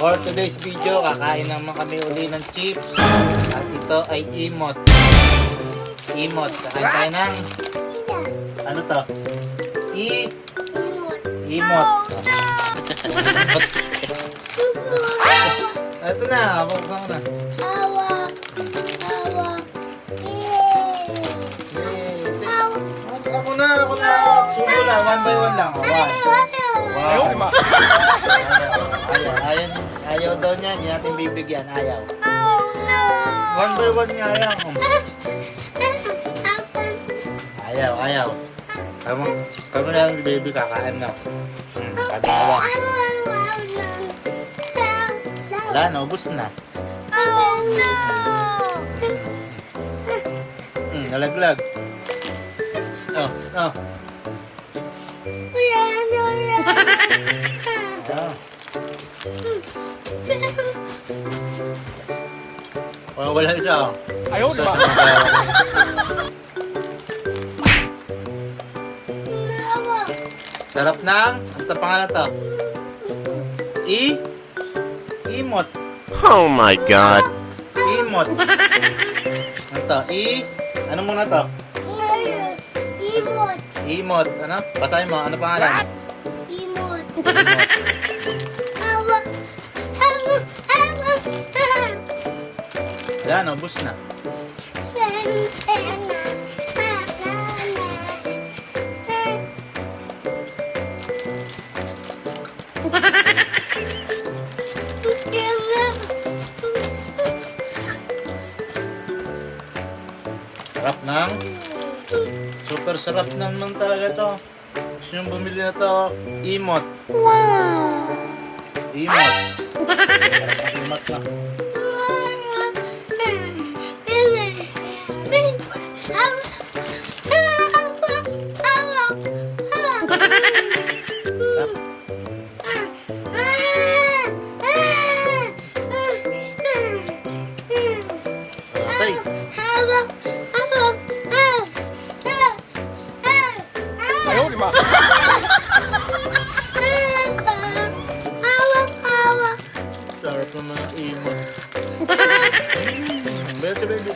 For today's video, kakain naman kami uli ng chips. At ito ay imot. Imot. Kakain tayo ng... Ano to? Imot. Ito na, buksan ko na. Ako na. Sumo na, one by one lang. One. Wow. Ayaw daw niya, hindi natin bibigyan. Ayaw. One by one nga lang. Ayaw. Kamo na lang, baby, kakain na. Sabi ka lang. Wala, naubos na. Nalaglag. Oh. Wala siya. Ayaw na. Sarap ng, ano pangalan to? Imot. Oh my God. Imot. Ano to? Ano muna to? Imot. Ano? Basahin mo. Ano pangalan? Imot. Wala, naubos na. Sarap ng... Super sarap naman talaga to. Gusto nyo bumili na to? Imot. Imot. Imot na. Okay. Ayaw na. Sarap naman ng imot. Baby.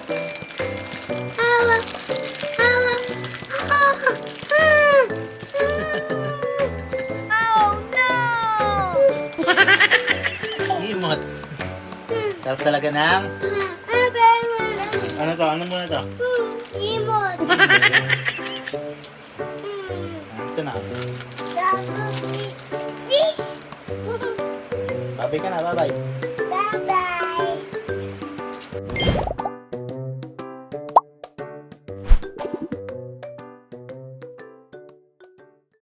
Imot. Sarap talaga ng... Ano to? Ano muna to? Imot. Ito na. This. Babay ka na, bye-bye.